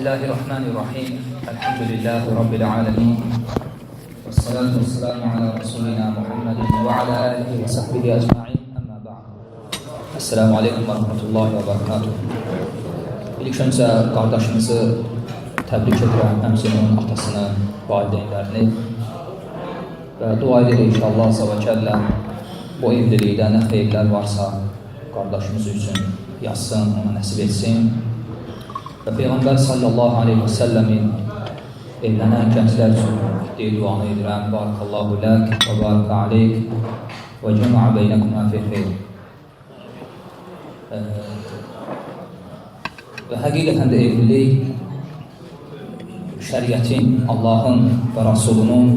Bismillahirrahmanirrahim. Elhamdülillahi Rabbil alemin. Vessalatu vesselamu ala Resulina Muhammedin ve ala alihi ve sahbihi ecma'in. Amma ba'd. Esselamu aleyküm ve rahmetullahi ve barakatuhu. İlk öncə qardaşımızı təbrik edirəm, həmçinin onun atasını, valideynlərini və dua edirik inşallah azza və kəllə bu evlilikdə nə xeyirlər varsa qardaşımız üçün yazsın, ona nəsib etsin. Və Peyğəmbər sallallahu aleyhi və səlləmin evlənən gənclər üçün etdiyi duanı edirəm. Barakallahu lək və baraka aleyk və cəma'a beynəkumə fi xeyr. Və həqiqətən də evlilik şəriətin, Allahın və Rasulunun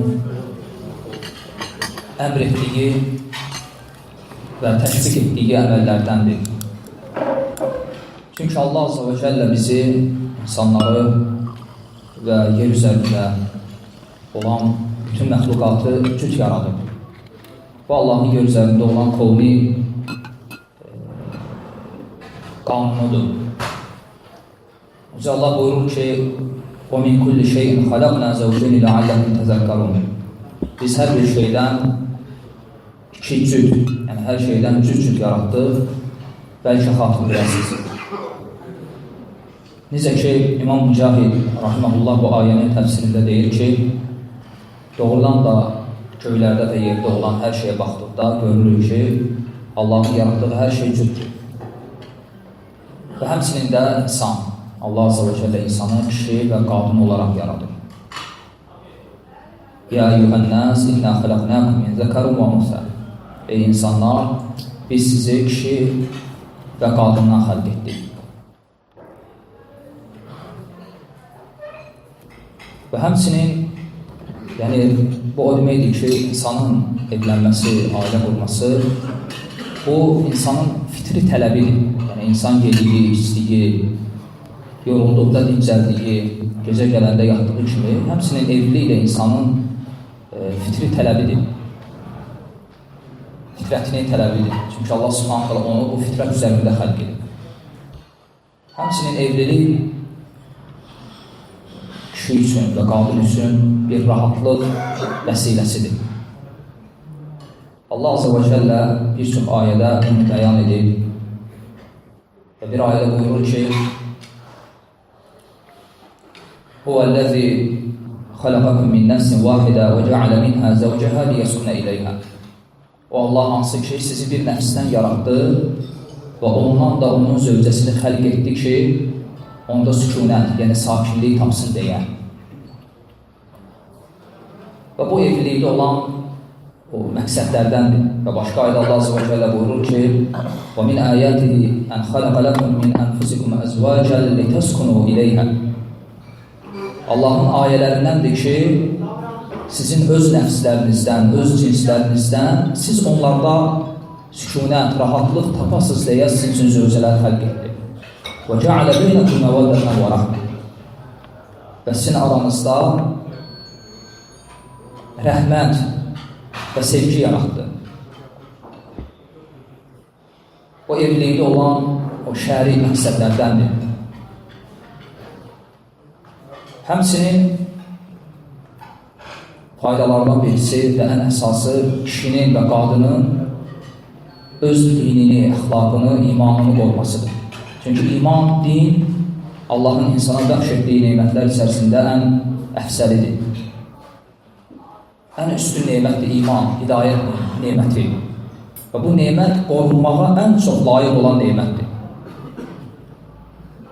əmr etdiyi və təşviq etdiyi əməllərdəndir. Çünki Allah azza və cəllə bizi, insanları və yer üzərində olan bütün məxluqatı cüt yaradır. Bu Allahın yer üzərində olan qovmi qanunudur. Allah buyurur ki, وَمِنْ كُلِّ شَيْءٍ خَلَقْنَا زَوْجَيْنِ لَعَلَّكُمْ تَذَكَّرُونَ Biz hər bir şeydən iki cüt, yəni hər şeydən cüt yaratdıq, bəlkə xatırlayasınız. Necə ki, İmam Mücahid rahiməhullah bu ayənin təfsirində deyir ki, doğrudan da göylərdə və yerdə olan hər şeyə baxdıqda görürük ki, Allahın yaratdığı hər şey cütdür. Və həmçinin də insan, Allah azza və cəllə insanı kişi və qadın olaraq yaradır. Ya eyyuhən-nas inna xalaqnakum min zəkarin və unsa. Ey insanlar, biz sizi kişi və qadından xəlq etdik. Və həmçinin, yəni bu o deməkdir ki, insanın evlənməsi, ailə qurması, bu insanın fitri tələbidir. Yəni insan yediyi, içdiyi, yorulduqda dincəldiyi, gecə gələndə yatdığı kimi, həmçinin evlilik də insanın fitri tələbidir. Fitrətinin tələbidir. Çünki Allah subhanahu ta'ala onu bu fitrət üzərində xəlq edir. Həmçinin evlilik kişi üçün və qadın üçün bir rahatlıq vəsiləsidir. Allah azza və cəllə bir çox ayədə bunu bəyan edib və bir ayədə buyurur ki, Huvəl-ləzi xələqəkum min nəfsin vahidə və cəalə minhə zəvcəhə liyəskünə iləyhə. O Allah hansı ki, sizi bir nəfsdən yaratdı və ondan da onun zövcəsini xəlq etdi ki, onda sükunət, yəni sakinlik tapsın deyə. Və bu evlilikdə olan o məqsədlərdəndir. Və başqa ayda Allah azza və cəllə buyurur ki, وَمِنْ آيَاتِهِ أَنْ خَلَقَ لَكُمْ مِنْ أَنْفُسِكُمْ أَزْوَاجًا لِتَسْكُنُوا إِلَيْهَا. Allahın ayələrindəndir ki, sizin öz nəfslərinizdən, öz cinslərinizdən siz onlarda sükunət, rahatlıq tapasız deyə sizin üçün zövcələr xəlq etdi. وَجَعَلَ بَيْنَكُمْ مَوَدَّةً وَرَحْمَةً. Və sizin aranızda rəhmət və sevgi yaratdı. O evlilikdə olan o şəri məqsədlərdəndir. Həmçinin faydalardan birisi və ən əsası kişinin və qadının öz dinini, əxlaqını, imanını qormasıdır. Çünki iman, din Allahın insana bəxş etdiyi neymətlər içərisində ən əfsəlidir. Ən üstün neymətdir iman, hidayət neyməti. Və bu neymət qorunmağa ən çox layiq olan neymətdir.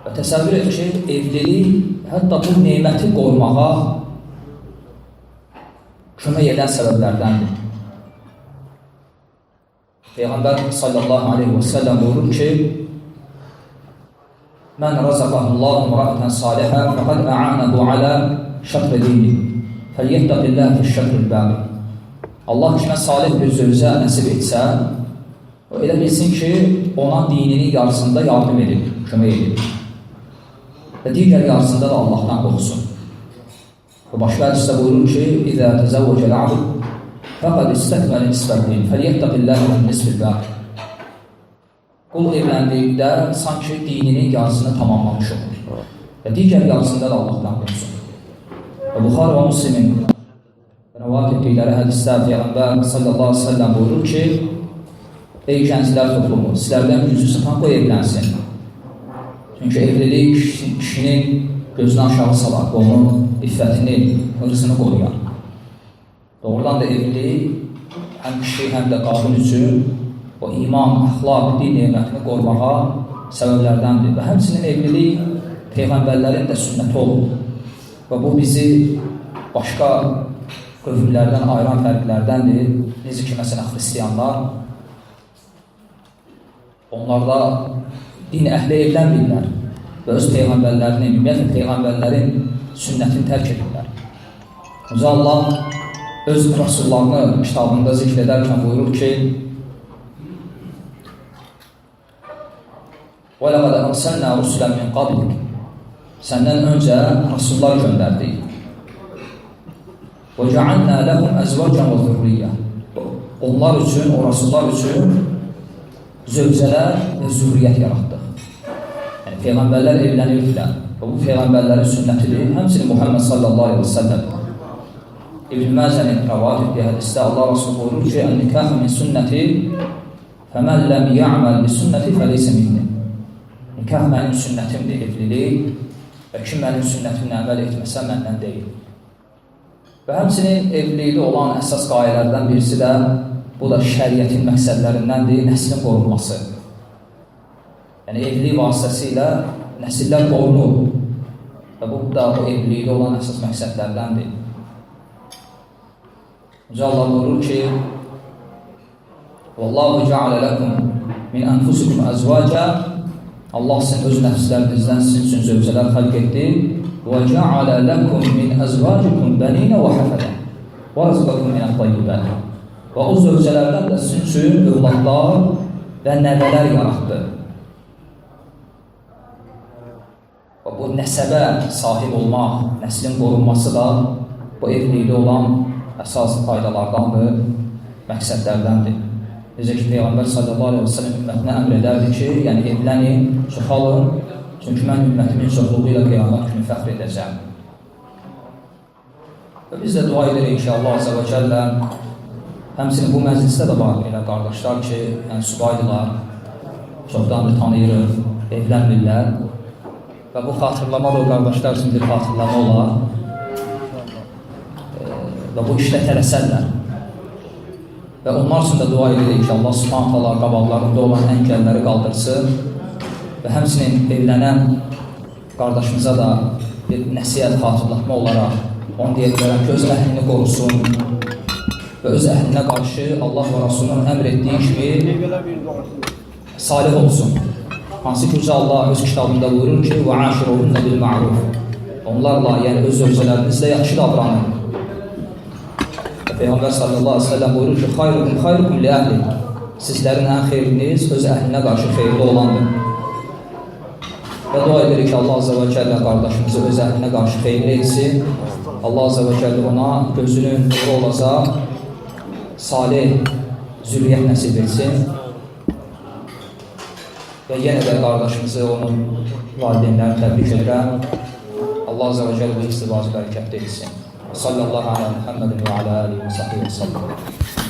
Və təsəvvür et ki, evlilik hətta bu neyməti qorumağa kömək edən səbəblərdəndir. Peyğəmbər sallallahu aleyhi və səlləm buyurur ki, Mən razaqahullahu mura'atan salihə fəqad ə'anəhu alə şətrə dini fəliyyəttəqilləh fi şətril bəbi. Allah kimə salih bir zövcə nəsib etsə, o elə bilsin ki, ona dininin yarısında yardım edib, kömək edib. Və digər yarısında da Allahdan qorxsun. Və başqa hədisdə buyurur ki, İzə təzəvvəcəl abd fəqad istəkməli nisbətin fəliyyəttəqilləh fi nisbil bəbi. Qul evləndikdə sanki dininin yarısını tamamlamış olur. və digər yarısında da Allahdan qorxsun. Və Buxari və Müslimin rəvat etdikləri hədisdə Peyğəmbər sallallahu aleyhi ve sellem buyurur ki, ey gənclər toplumu, sizlərdən gücü sıxan qoy evlənsin. Çünki evlilik kişinin gözünü aşağı salar, onun iffətini, hırsını qoruyar. Doğrudan da evlilik həm kişi, həm də qadın üçün o iman, əxlaq, din nemətini qorumağa səbəblərdəndir. Və həmçinin evlilik Peyğəmbərlərin də sünnəti olur. Və bu bizi başqa qövmlərdən ayıran fərqlərdəndir. Necə ki, məsələn, xristiyanlar, onlar da din əhli evlənmirlər və öz Peyğəmbərlərini, ümumiyyətlə Peyğəmbərlərin sünnətini tərk edirlər. Yüce Allah öz Rasullarını kitabında zikr edərkən buyurur ki, وَلَقَدْ أَرْسَلْنَا رُسُلًا مِنْ قَبْلِكَ Səndən öncə Rasullar göndərdik. وَجَعَلْنَا لَهُمْ أَزْوَاجًا وَذُرِّيَّةً Onlar üçün, o Rasullar üçün zövcələr və zürriyyət yaratdıq. Yəni, Peyğəmbərlər evlənirdilər. Və bu Peyğəmbərlərin sünnətidir. Həmçinin Muhammed sallallahu aleyhi ve sellem İbn-i Məzənin rəvat etdiyi hədisdə Allah Rasulü buyurur ki, "Ən-nikah min sünnəti fəmən ləm ya'məl bi sünnəti fəleysə minni." Nikah mənim sünnətimdir, evlilik və kim mənim sünnətimlə əməl etməsə məndən deyil. Və həmçinin evlilikdə olan əsas qayələrdən birisi də bu da şəriətin məqsədlərindəndir, nəslin qorunması. Yəni, evlilik vasitəsilə nəsillər qorunur və bu da o evlilikdə olan əsas məqsədlərdəndir. Yüce Allah buyurur ki, "Vallahu ja'ala lakum min anfusikum azwaja" Allah sizin öz nəfslərinizdən sizin üçün zövcələr xəlq etdi. "Və ja'ala lakum min azwajikum banina və hafadan və razaqakum min at-tayyibat." Və o zövcələrdən də sizin üçün övladlar və nəvələr yaratdı. Və bu nəsəbə sahib olmaq, nəslin qorunması da bu evlilikdə olan əsas faydalardandır, məqsədlərdəndir. Necə ki, Peyğəmbər sallallahu aleyhi ve sellem ümmətinə əmr edərdi ki, yəni evlənin, çoxalın, çünki mən ümmətimin çoxluğu ilə qiyamət günü fəxr edəcəm. Və biz də dua edirik ki, Allah azə və cəllə, həmçinin bu məclisdə də var elə qardaşlar ki, yəni subaydılar, çoxdandır tanıyırıq, evlənmirlər və bu xatırlama da o qardaşlar üçün bir xatırlama olar və bu işlə tələsərlər. Və onlar üçün də dua edirik ki, Allah subhanahu ta'ala qabaqlarında olan əngəlləri qaldırsın və həmçinin evlənən qardaşımıza da bir nəsiyyət, xatırlatma olaraq onu deyirlərəm ki, öz əhlini qorusun və öz əhlinə qarşı Allah və Rasulunun əmr etdiyi kimi salih olsun. Hansı ki, Allah öz kitabında buyurur ki, وَعَاشِرُهُنَّ بِالْمَعْرُوفِ Onlarla, yəni öz zövcələrinizlə yaxşı davranın. Peyğəmbər sallallahu aleyhi ve sellem buyurur ki, "Xayrukum li əhli." Sizlərin ən xeyriniz öz əhlinə qarşı xeyirli olandır. Və dua edirik ki, Allah azə və cəllə qardaşımızı öz əhlinə qarşı xeyirli etsin. Allah azə və cəllə ona gözünün nuru olacaq, salih zürriyyət nəsib etsin. Və yenə də qardaşımızı, onun valideynlərini təbrik edirəm. Allah azə və cəllə bu istibacı bərəkətli etsin. Sallallahu aleyhi ve sellem ve ala alihi ve sahbihi ve sellem.